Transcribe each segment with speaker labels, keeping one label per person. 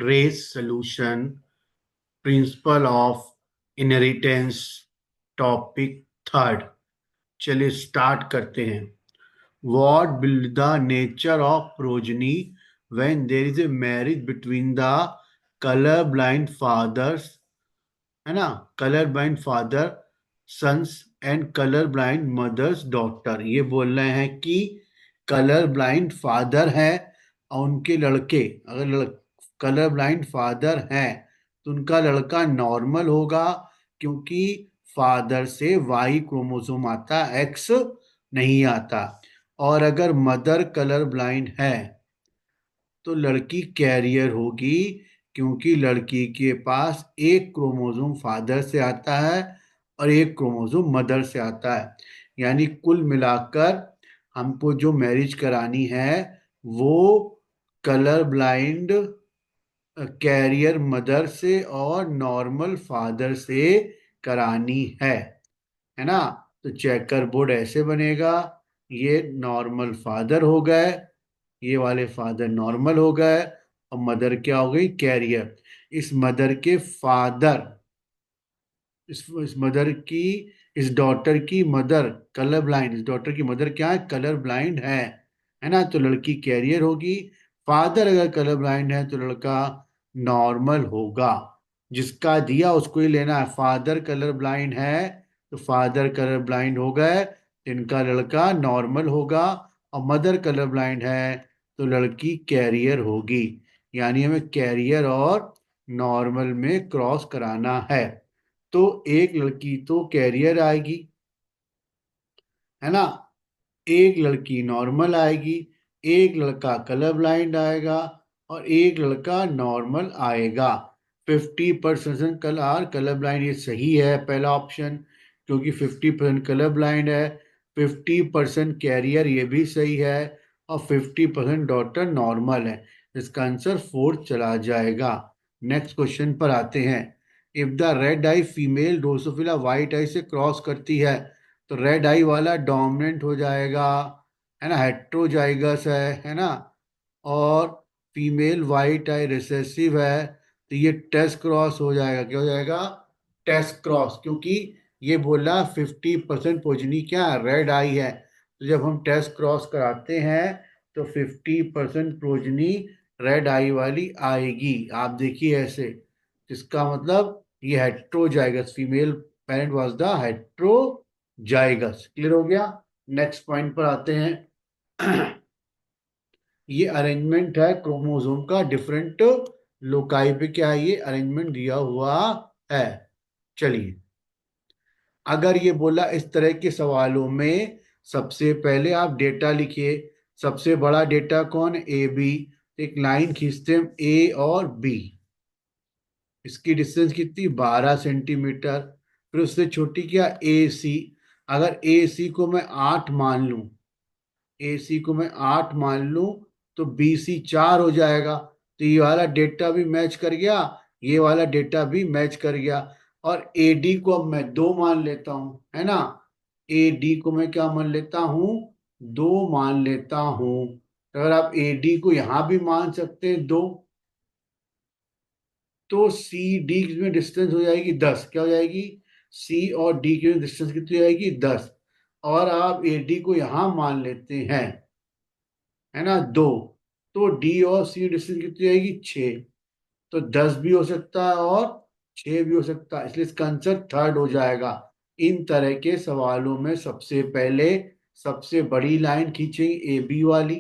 Speaker 1: Race solution principle of inheritance topic third. चलिए start करते हैं। What will the nature of progeny when there is a marriage between the color blind fathers, है ना, colour blind father sons and colour blind mothers daughter. ये बोल रहे हैं कि कलर ब्लाइंड फादर है और उनके लड़के, अगर कलर ब्लाइंड फादर हैं तो उनका लड़का नॉर्मल होगा, क्योंकि फादर से वाई क्रोमोसोम आता, एक्स नहीं आता। और अगर मदर कलर ब्लाइंड है तो लड़की कैरियर होगी, क्योंकि लड़की के पास एक क्रोमोसोम फादर से आता है और एक क्रोमोसोम मदर से आता है। यानी कुल मिलाकर हमको जो मैरिज करानी है वो कलर ब्लाइंड कैरियर मदर से और नॉर्मल फादर से करानी है ना। तो चेकर बोर्ड ऐसे बनेगा, ये नॉर्मल फादर हो गए, ये वाले फादर नॉर्मल हो गए और मदर क्या हो गई, कैरियर। इस मदर के फादर, इस मदर की, इस डॉटर की मदर कलर ब्लाइंड, इस डॉटर की मदर क्या है, कलर ब्लाइंड है ना। तो लड़की कैरियर होगी। फादर अगर कलर ब्लाइंड है तो लड़का नॉर्मल होगा। जिसका दिया उसको ही लेना है। फादर कलर ब्लाइंड है तो फादर कलर ब्लाइंड हो गए, इनका लड़का नॉर्मल होगा। और मदर कलर ब्लाइंड है तो लड़की कैरियर होगी। यानी हमें कैरियर और नॉर्मल में क्रॉस कराना है। तो एक लड़की तो कैरियर आएगी, है ना, एक लड़की नॉर्मल आएगी, एक लड़का कलर ब्लाइंड आएगा और एक लड़का नॉर्मल आएगा। 50% कलर ब्लाइंड, ये सही है पहला ऑप्शन, क्योंकि 50% कलर ब्लाइंड है। 50% कैरियर, ये भी सही है। और 50% डॉटर नॉर्मल है। इसका आंसर फोर्थ चला जाएगा। नेक्स्ट क्वेश्चन पर आते हैं। If the red eye female drosophila white eye से क्रॉस करती है तो रेड आई वाला डोमिनेंट हो जाएगा, है ना, हेट्रोजाइगस है ना। और फीमेल वाइट आई रिसेसिव है तो ये टेस्ट क्रॉस हो जाएगा। क्या हो जाएगा, टेस्ट क्रॉस, क्योंकि ये बोला 50% पोजनी क्या रेड आई है। तो जब हम टेस्ट क्रॉस कराते हैं तो 50% प्रोजनी रेड आई वाली आएगी। आप देखिए ऐसे, इसका मतलब ये heterozygous, female parent was the heterozygous. Clear हो गया। नेक्स्ट पॉइंट पर आते हैं। ये अरेंजमेंट है क्रोमोसोम का, डिफरेंट लोकाई पे क्या है, ये अरेंजमेंट दिया हुआ है। चलिए, अगर ये बोला इस तरह के सवालों में सबसे पहले आप डेटा लिखिए। सबसे बड़ा डेटा कौन, ए बी। एक लाइन खींचते हैं ए और बी, इसकी डिस्टेंस कितनी, 12 सेंटीमीटर। फिर उससे छोटी क्या, ए सी। अगर ए सी को मैं 8 मान लूं, ए सी को मैं 8 मान लूं तो बी सी 4 हो जाएगा। तो ये वाला डेटा भी मैच कर गया, ये वाला डेटा भी मैच कर गया। और ए डी को अब मैं 2 मान लेता हूं, है ना। ए डी को मैं क्या मान लेता हूं, 2 मान लेता हूं। अगर आप ए डी को यहां भी मान सकते हैं 2, तो सी डी में डिस्टेंस हो जाएगी 10। क्या हो जाएगी, सी और डी की डिस्टेंस कितनी हो जाएगी, 10। और आप ए डी को यहां मान लेते हैं, है ना, 2। तो डी और सी डिस्टेंस कितनी आएगी, 6। तो 10 भी हो सकता है और 6 भी हो सकता है, इसलिए इसका आंसर थर्ड हो जाएगा। इन तरह के सवालों में सबसे पहले सबसे बड़ी लाइन खींचेंगे ए बी वाली,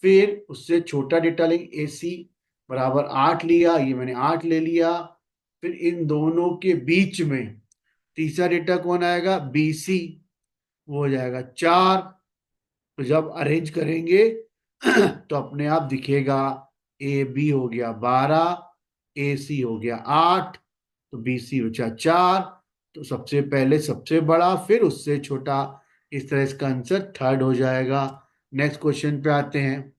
Speaker 1: फिर उससे छोटा डेटा लेंगे ए सी बराबर 8 लिया, ये मैंने 8 ले लिया। फिर इन दोनों के बीच में तीसरा डेटा कौन आएगा, बी सी, वो हो जाएगा 4। तो जब अरेंज करेंगे तो अपने आप दिखेगा, ए बी हो गया 12, ए सी हो गया 8, तो बी सी बचा 4। तो सबसे पहले सबसे बड़ा, फिर उससे छोटा, इस तरह इसका आंसर थर्ड हो जाएगा। नेक्स्ट क्वेश्चन पे आते हैं।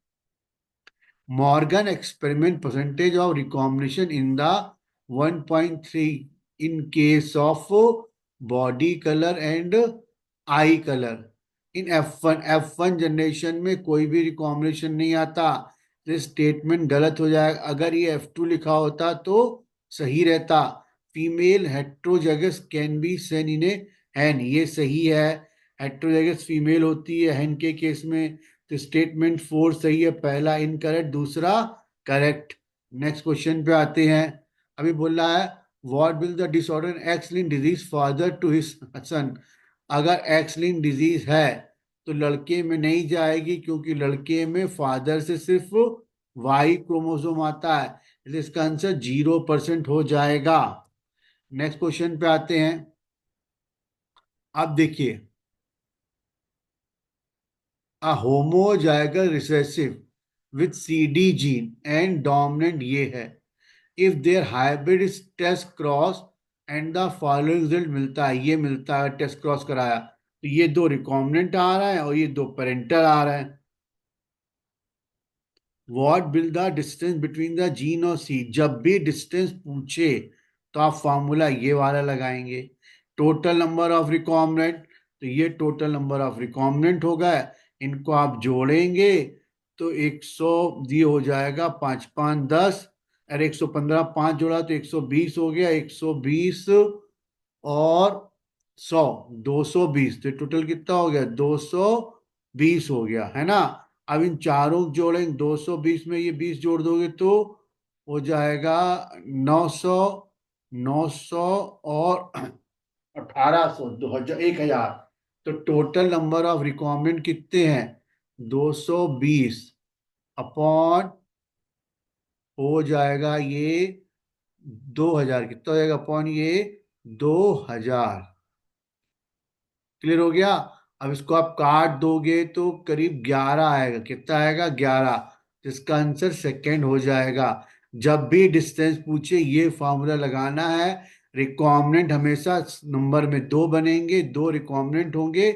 Speaker 1: Morgan experiment percentage of recombination in the 1.3 in case of body colour and I colour in F1। F1 generation में कोई भी रिकॉम्बिनेशन नहीं आता, तो स्टेटमेंट गलत हो जाएगा। अगर ये F2 लिखा होता तो सही रहता। Female heterozygous can be seen in a hen, ये सही है। हेट्रोजाइगस फीमेल होती है हैन के केस में। तो स्टेटमेंट 4 सही है, पहला इनकरेक्ट, दूसरा करेक्ट। नेक्स्ट क्वेश्चन पे आते हैं। अभी बोल रहा है what will the disorder X linked disease father to his son. अगर एक्स लिंक्ड डिजीज है तो लड़के में नहीं जाएगी, क्योंकि लड़के में फादर से सिर्फ वाई क्रोमोसोम आता है, इसलिए इसका आंसर 0% हो जाएगा। नेक्स्ट क्वेश्चन पे आते हैं। अब देखिए, a homozygous recessive with CD gene and dominant ये है, if their hybrid is test cross and the following result मिलता है, ये मिलता है टेस्ट क्रॉस कराया तो ये दो रिकॉम्बिनेंट आ रहा है और ये दो पेरेंटल आ रहा है। What will the distance between the gene और सी, जब भी डिस्टेंस पूछे तो आप फॉर्मूला ये वाला लगाएंगे, टोटल नंबर ऑफ रिकॉम्बिनेंट। तो ये टोटल नंबर ऑफ रिकॉम्बिनेंट होगा, इनको आप जोड़ेंगे तो 100 ये हो जाएगा, 5 5 10, और 115, 5 जोड़ा तो 120 हो गया, 120 और 100, 220। तो टोटल कितना हो गया, 220 हो गया, है ना। अब इन चारों को जोड़ेंगे, 220 में ये 20 जोड़ दोगे तो हो जाएगा 900, 900 और 1800, 2000, 1000। तो टोटल नंबर ऑफ रिक्वायरमेंट कितने हैं, 220 अपॉन हो जाएगा ये 2000, कितना हो जाएगा अपॉन ये 2000। क्लियर हो गया। अब इसको आप काट दोगे तो करीब 11 आएगा, कितना आएगा 11, जिसका आंसर सेकंड हो जाएगा। जब भी डिस्टेंस पूछे ये फॉर्मूला लगाना है। रिकॉम्बिनेंट हमेशा नंबर में दो बनेंगे, दो रिकॉम्बिनेंट होंगे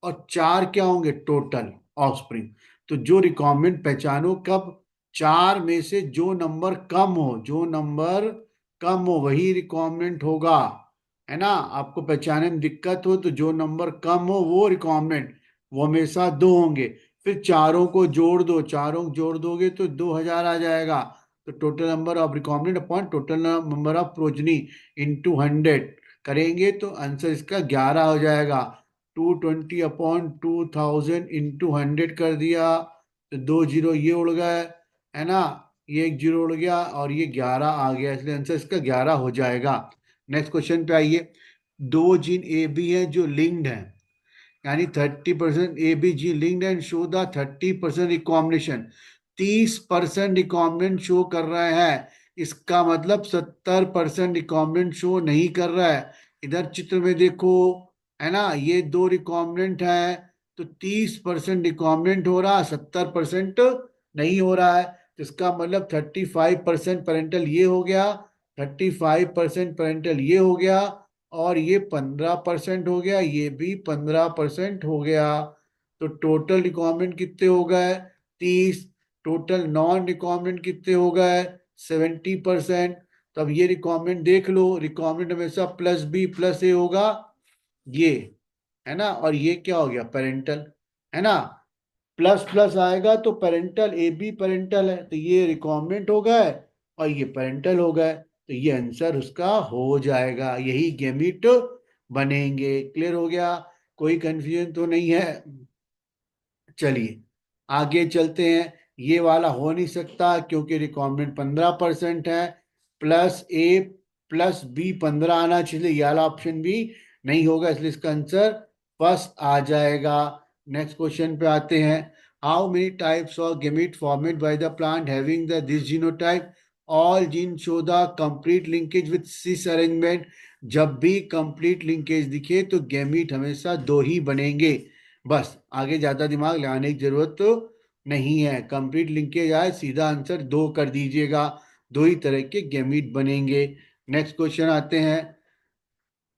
Speaker 1: और चार क्या होंगे टोटल ऑफस्प्रिंग। तो जो रिकॉम्बिनेंट पहचानो कब, चार में से जो नंबर कम हो, जो नंबर कम हो वही रिकॉम्बिनेंट होगा, है ना। आपको पहचानने में दिक्कत हो तो जो नंबर कम हो वो रिकॉम्बिनेंट, वो हमेशा दो होंगे। फिर चारों को जोड़ दो, चारों को जोड़ दोगे तो 2000 आ जाएगा। तो total number of recombinant upon total number of progeny into 100 करेंगे तो आंसर इसका 11 हो जाएगा। 220 अपॉन 2000 इंटू 100 कर दिया तो दो जीरो ये उड़ गए, है ना, ये एक जीरो उड़ गया और ये 11 आ गया, इसलिए आंसर इसका 11 हो जाएगा। नेक्स्ट क्वेश्चन पे आइए। दो जीन ए बी हैं जो लिंक्ड हैं, यानी 30% A B G linked and show the 30% recombination, 30% recombinant show कर रहे हैं। इसका मतलब 70% रिकॉम्बिनेंट शो नहीं कर रहा है। इधर चित्र में देखो, है ना, ये दो रिकॉम्बिनेंट है तो 30% रिकॉम्बिनेंट हो रहा, 70% नहीं हो रहा है। तो इसका मतलब 35% पेरेंटल ये हो गया, 35% पेरेंटल ये हो गया और ये 15% हो गया, ये भी 15% हो गया। तो टोटल रिक्वायरमेंट कितने हो गए, 30। टोटल नॉन रिक्वायरमेंट कितने हो गए, 70%। तो अब ये रिक्वायरमेंट देख लो, रिक्वायरमेंट हमेशा प्लस बी प्लस ए होगा, ये, है ना, और ये क्या हो गया पेरेंटल, है ना। प्लस प्लस आएगा तो पेरेंटल, ए बी पेरेंटल है तो ये रिकॉम्बिनेंट हो गए और ये पेरेंटल हो गए, तो ये आंसर उसका हो जाएगा, यही गैमीट बनेंगे। क्लियर हो गया, कोई कंफ्यूजन तो नहीं है। चलिए आगे चलते हैं। ये वाला हो नहीं सकता क्योंकि रिकॉम्बिनेंट 15% है, प्लस ए प्लस बी 15 आना चाहिए, ये वाला ऑप्शन भी नहीं होगा, इसलिए इसका आंसर फर्स्ट आ जाएगा। नेक्स्ट क्वेश्चन पे आते हैं। How many types of gamete formed by the plant having the this genotype, all gene show the complete linkage with cis arrangement. जब भी कंप्लीट लिंकेज दिखे तो गेमीट हमेशा दो ही बनेंगे, बस आगे ज्यादा दिमाग लगाने की जरूरत तो नहीं है। कंप्लीट लिंकेज आए सीधा आंसर दो कर दीजिएगा, दो ही तरह के गेमीट बनेंगे। नेक्स्ट क्वेश्चन आते हैं।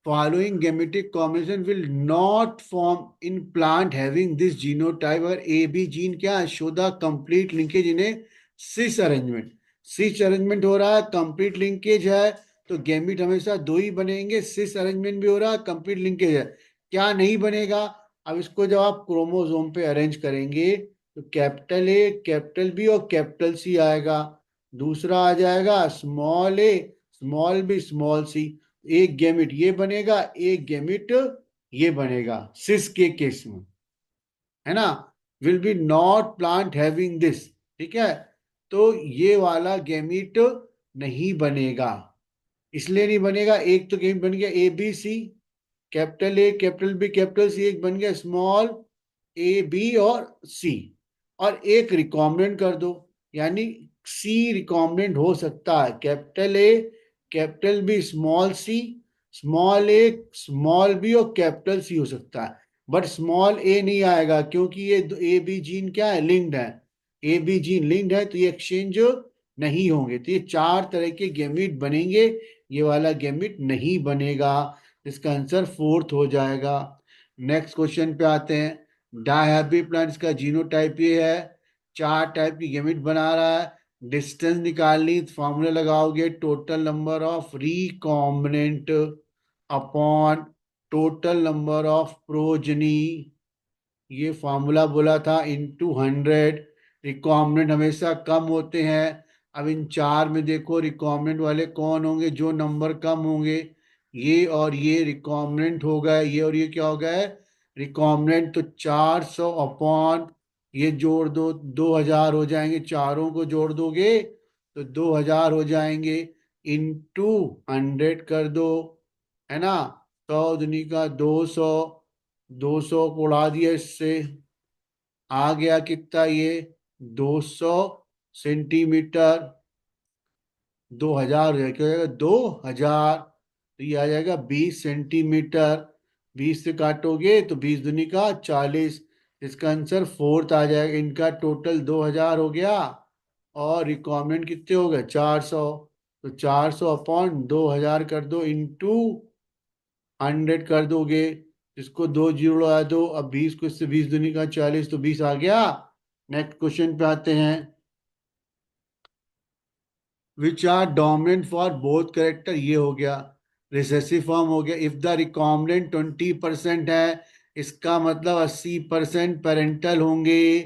Speaker 1: Following gametic combination will not form in plant having this genotype. अगर ए बी जीन क्या है, show the complete linkage in a cis arrangement. Cis arrangement हो रहा है, कंप्लीट लिंकेज है, तो गेमिट हमेशा दो ही बनेंगे। सिस अरेंजमेंट भी हो रहा है, कंप्लीट लिंकेज है, क्या नहीं बनेगा। अब इसको जब आप क्रोमोसोम पे अरेंज करेंगे तो कैपिटल ए, कैपिटल बी और कैपिटल सी आएगा। दूसरा आ जाएगा small A, small B, small सी। एक गैमिट ये बनेगा, एक गैमिट ये बनेगा सिस के केस में, है ना। Will be not plant having this, ठीक है। तो ये वाला गैमिट नहीं बनेगा। इसलिए नहीं बनेगा, एक तो गैमिट बन गया A B C, capital A capital B capital C, एक बन गया स्मॉल ए बी और सी, और एक रिकॉम्बिनेंट कर दो, यानी सी रिकॉम्बिनेंट हो सकता है। Capital A capital B small C, small A small B और कैपिटल सी हो सकता है। बट स्मॉल ए नहीं आएगा, क्योंकि ये ए बी जीन क्या है, लिंक्ड है। ए बी जीन लिंक्ड है, तो ये एक्सचेंज नहीं होंगे। तो ये चार तरह के गैमीट बनेंगे, ये वाला गैमीट नहीं बनेगा। इसका आंसर फोर्थ हो जाएगा। नेक्स्ट क्वेश्चन पे आते हैं। डायहैप्पी प्लांट्स का जीनोटाइप ये है, चार टाइप की गैमेट बना रहा है। डिस्टेंस निकालनी, फॉर्मूला लगाओगे total number of recombinant upon total number of progeny, ये फॉर्मूला बोला था, इनटू 100। रिकॉम्बिनेंट हमेशा कम होते हैं। अब इन चार में देखो रिकॉम्बिनेंट वाले कौन होंगे, जो नंबर कम होंगे। ये और ये रिकॉम्बिनेंट हो गए, ये और ये क्या हो गए, रिकॉम्बिनेंट। तो 400 अपॉन ये जोड़ दो, 2000 हो जाएंगे। चारों को जोड़ दोगे तो 2000 हो जाएंगे, इंटू 100 कर दो, है ना। 100 दुनी का 200, 200 को उड़ा दिया इससे, आ गया कितना ये, 200 सेंटीमीटर। 2000 हो जाएगा, क्या हो जाएगा, 2000। तो ये आ जाएगा 20 सेंटीमीटर। 20 से काटोगे तो 20 दूनी का 40। इसका आंसर फोर्थ आ जाएगा। इनका टोटल 2000 हो गया, और रिक्वायरमेंट कितने हो गए, 400। तो 400 अपॉन 2000 कर दो, इंटू 100 कर दोगे। इसको दो जीरो लगा दो, अब 20 को इससे 20 दूनी का 40, तो 20 आ गया। नेक्स्ट क्वेश्चन पे आते हैं। Which are dominant for both character, ये हो गया। रिसेसिव फॉर्म हो गया। इफ द रिकॉम्बिनेंट 20% है, इसका मतलब 80% पेरेंटल होंगे।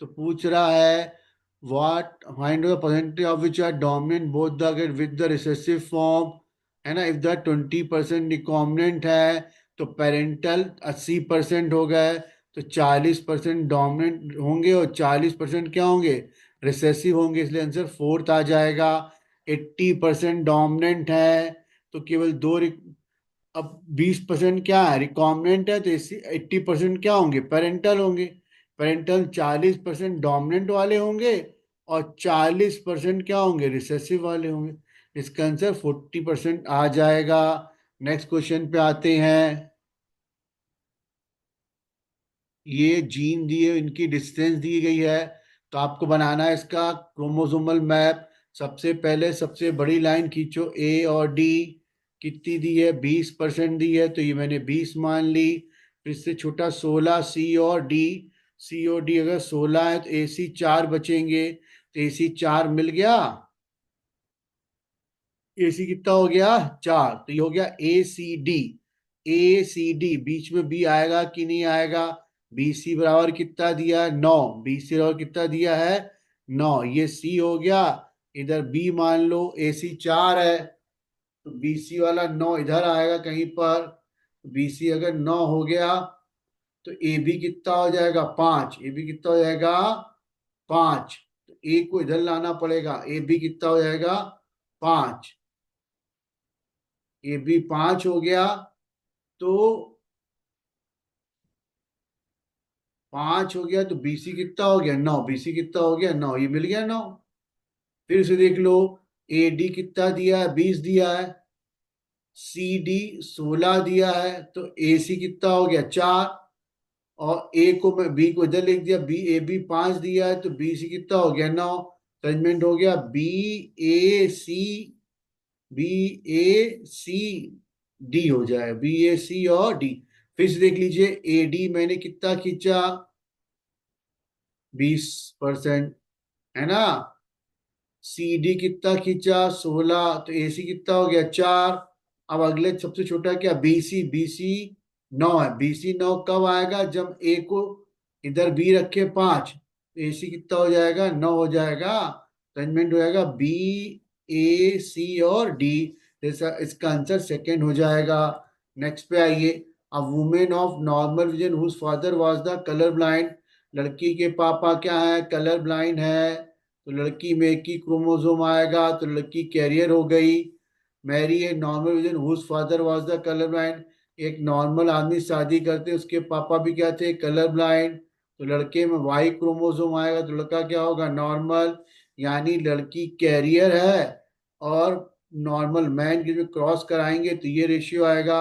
Speaker 1: तो पूछ रहा है what find the percentage of which are dominant both the with the recessive form, है ना। इफ द 20% रिकॉम्बिनेंट है तो पेरेंटल 80% हो गए, तो 40% डोमिनेंट होंगे और 40% क्या होंगे, रिसेसिव होंगे। इसलिए आंसर फोर्थ आ जाएगा। 80% डोमिनेंट है तो केवल दो अब 20% क्या है, रिकॉम्बिनेंट है, तो 80% क्या होंगे, पेरेंटल होंगे। पेरेंटल 40% डोमिनेंट वाले होंगे और 40% क्या होंगे, रिसेसिव वाले होंगे। इसका आंसर 40% आ जाएगा। नेक्स्ट क्वेश्चन पे आते हैं। ये जीन दिए, इनकी डिस्टेंस दी गई है, तो आपको बनाना है इसका क्रोमोसोमल मैप। सबसे पहले सबसे बड़ी लाइन खींचो, ए और डी। कितनी दी है, 20% दी है, तो ये मैंने 20 मान ली। फिर इससे छोटा 16 सी और डी। सी और डी अगर 16 है तो ए सी 4 बचेंगे, तो ए सी 4 मिल गया। ए सी कितना हो गया, 4। तो ये हो गया ए सी डी। ए सी डी, बीच में बी आएगा कि नहीं आएगा। बी सी बराबर कितना दिया है, 9। बी सी बराबर कितना दिया है, 9। ये सी हो गया। इधर बी मान लो, ए सी 4 है, तो बी सी वाला 9 इधर आएगा कहीं पर। बी सी अगर 9 हो गया तो ए बी कितना हो जाएगा, 5। ए बी कितना हो जाएगा, 5। तो ए को इधर लाना पड़ेगा, ए बी कितना हो जाएगा, 5। ए बी 5 हो गया, तो 5 हो गया, तो बीसी कितना हो गया, 9। बीसी कितना हो गया, 9। ये मिल गया 9। फिर से देख लो, ए डी कितना दिया है, 20 दिया है। सी डी 16 दिया है, तो ए सी कितना हो गया, 4। और ए को मैं बी को इधर लिख दिया, बी ए बी 5 दिया है, तो बी सी कितना हो गया, 9। अरेंजमेंट हो गया बी ए सी, बी ए सी डी हो जाए, बी ए सी और डी। फिर से देख लीजिए, ए डी मैंने कितना खींचा, 20%, है ना। सी डी कितना खींचा, 16। तो ए सी कितना हो गया, 4। अब अगले सबसे छोटा क्या, बी सी। बी सी 9 है। बी सी 9 कब आएगा, जब ए को इधर बी रखे 5, तो AC कितना हो जाएगा, 9 हो जाएगा। अरेंजमेंट हो जाएगा B, A, C और D। इसका आंसर सेकंड हो जाएगा। नेक्स्ट पे आइए। A woman of normal vision whose father was the colour blind. लड़की के पापा क्या है, कलर ब्लाइंड है। तो लड़की में एक ही क्रोमोसोम आएगा, तो लड़की कैरियर हो गई। Marry a normal vision whose father was the colour blind. एक नॉर्मल आदमी शादी करते, उसके पापा भी क्या थे, कलर ब्लाइंड। तो लड़के में वाई क्रोमोसोम आएगा, तो लड़का क्या होगा, नॉर्मल। यानी लड़की कैरियर है और नॉर्मल मैन के जो क्रॉस कराएंगे तो ये रेशियो आएगा।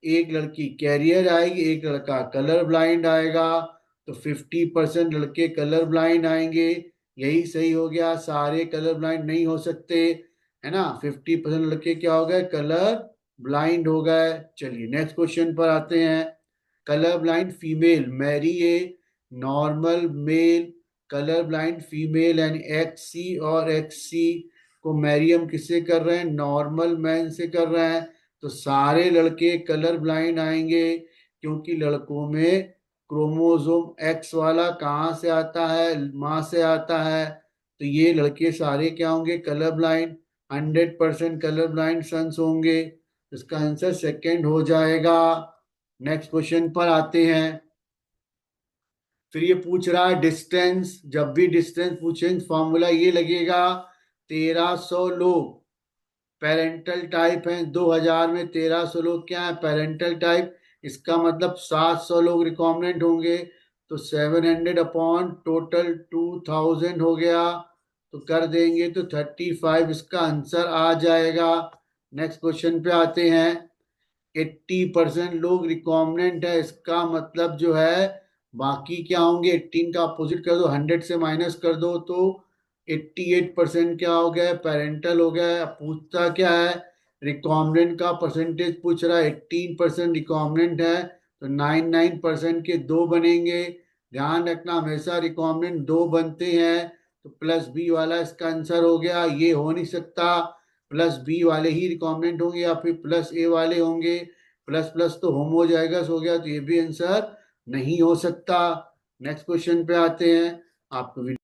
Speaker 1: एक लड़की कैरियर आएगी, एक लड़का कलर ब्लाइंड आएगा। तो 50% लड़के कलर ब्लाइंड आएंगे। यही सही हो गया, सारे कलर ब्लाइंड नहीं हो सकते, है ना। 50% लड़के क्या हो गए, कलर ब्लाइंड हो गए। चलिए नेक्स्ट क्वेश्चन पर आते हैं। Colour blind female marry a normal male colour blind female, यानी XC और XC को मैरी हम किससे कर रहे हैं, नॉर्मल मैन से कर रहे हैं। तो सारे लड़के कलर ब्लाइंड आएंगे, क्योंकि लड़कों में क्रोमोसोम X वाला कहाँ से आता है, माँ से आता है। तो ये लड़के सारे क्या होंगे, colour blind. 100% colour blind sons होंगे। इसका आंसर सेकंड हो जाएगा। नेक्स्ट क्वेश्चन पर आते हैं। फिर ये पूछ रहा है डिस्टेंस। जब भी डिस्टेंस पूछें फॉर्मूला ये लगेगा, 1300 लोग पेरेंटल टाइप हैं। 2000 में 1300 लोग क्या है, पेरेंटल टाइप। इसका मतलब 700 लोग रिकॉम्बिनेंट होंगे। तो 700 अपॉन टोटल 2000 हो गया। तो कर देंगे तो 35 इसका आंसर आ जाएगा। नेक्स्ट क्वेश्चन पे आते हैं। 80% लोग रिकॉम्बिनेंट है, इसका मतलब जो है बाकी क्या होंगे, 18 का अपोजिट कर दो, 100 से माइनस कर दो तो 88% क्या हो गया, पेरेंटल हो गया। अब पूछता क्या है, रिकॉम्बिनेंट का परसेंटेज पूछ रहा है। 18% रिकॉम्बिनेंट है, तो 99% के दो बनेंगे। ध्यान रखना हमेशा रिकॉम्बिनेंट दो बनते हैं। तो प्लस बी वाला इसका आंसर हो गया। ये हो नहीं सकता, प्लस बी वाले ही रिकॉम्बिनेंट होंगे या फिर प्लस ए वाले होंगे। प्लस प्लस तो होमोजाइगस हो गया, तो ये भी आंसर नहीं हो सकता। नेक्स्ट क्वेश्चन पे आते हैं। आपको